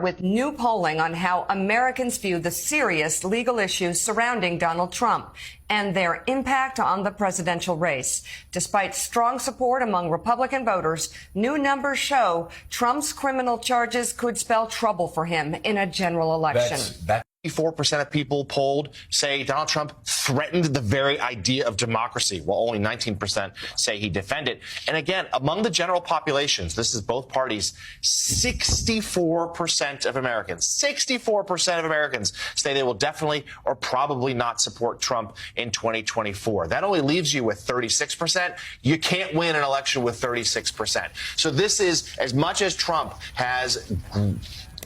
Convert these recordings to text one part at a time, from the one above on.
start with new polling on how Americans view the serious legal issues surrounding Donald Trump and their impact on the presidential race. Despite strong support among Republican voters, new numbers show Trump's criminal charges could spell trouble for him in a general election. That's 54% of people polled say Donald Trump threatened the very idea of democracy, while only 19% say he defended it. And again, among the general populations, this is both parties, 64% of Americans say they will definitely or probably not support Trump in 2024. That only leaves you with 36%. You can't win an election with 36%. So this is, as much as Trump has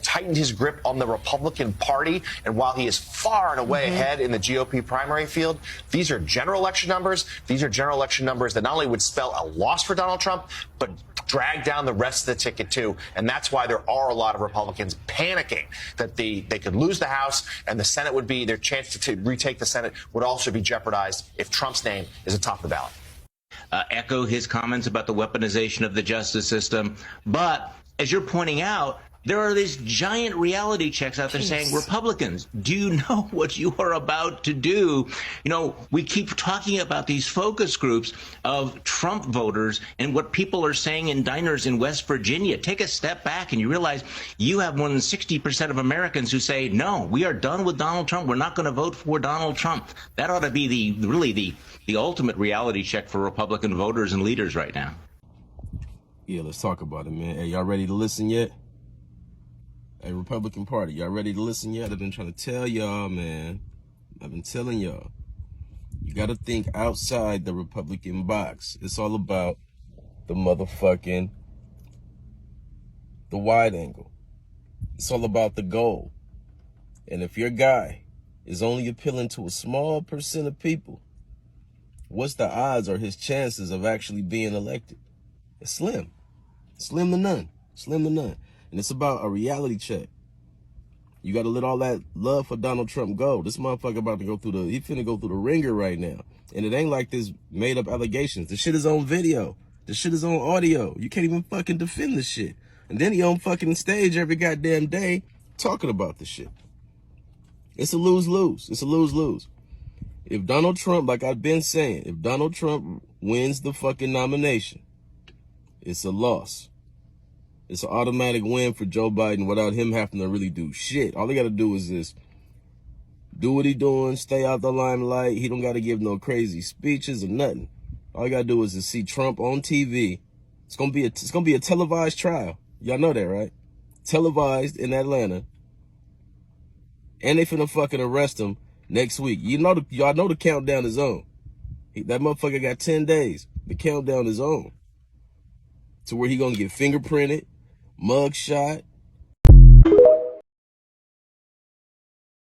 tightened his grip on the Republican Party, and while he is far and away ahead in the GOP primary field, these are general election numbers. These are general election numbers that not only would spell a loss for Donald Trump, but drag down the rest of the ticket too. And that's why there are a lot of Republicans panicking that they could lose the House, and the Senate would be, their chance to retake the Senate would also be jeopardized if Trump's name is atop the ballot. Echo his comments about the weaponization of the justice system. But as you're pointing out, there are these giant reality checks out there saying, Republicans, do you know what you are about to do? You know, we keep talking about these focus groups of Trump voters and what people are saying in diners in West Virginia. Take a step back and you realize you have more than 60% of Americans who say, no, we are done with Donald Trump. We're not going to vote for Donald Trump. That ought to be the ultimate reality check for Republican voters and leaders right now. Yeah, let's talk about it, man. Hey, y'all ready to listen yet? Hey, Republican Party, y'all ready to listen yet? I've been trying to tell y'all, man. I've been telling y'all. You got to think outside the Republican box. It's all about the wide angle. It's all about the goal. And if your guy is only appealing to a small percent of people, what's the odds or his chances of actually being elected? It's slim. Slim to none. Slim to none. And it's about a reality check. You got to let all that love for Donald Trump go. This motherfucker about to he finna go through the ringer right now. And it ain't like this made up allegations. The shit is on video. The shit is on audio. You can't even fucking defend this shit. And then he on fucking stage every goddamn day talking about this shit. It's a lose-lose. It's a lose-lose. If Donald Trump, like I've been saying, if Donald Trump wins the fucking nomination, it's a loss. It's an automatic win for Joe Biden without him having to really do shit. All he got to do is just do what he doing, stay out the limelight. He don't got to give no crazy speeches or nothing. All he got to do is just see Trump on TV. It's gonna be a televised trial. Y'all know that, right? Televised in Atlanta. And they finna fucking arrest him next week. Y'all know the countdown is on. That motherfucker got 10 days. The countdown is on. To where he gonna get fingerprinted, mug shot,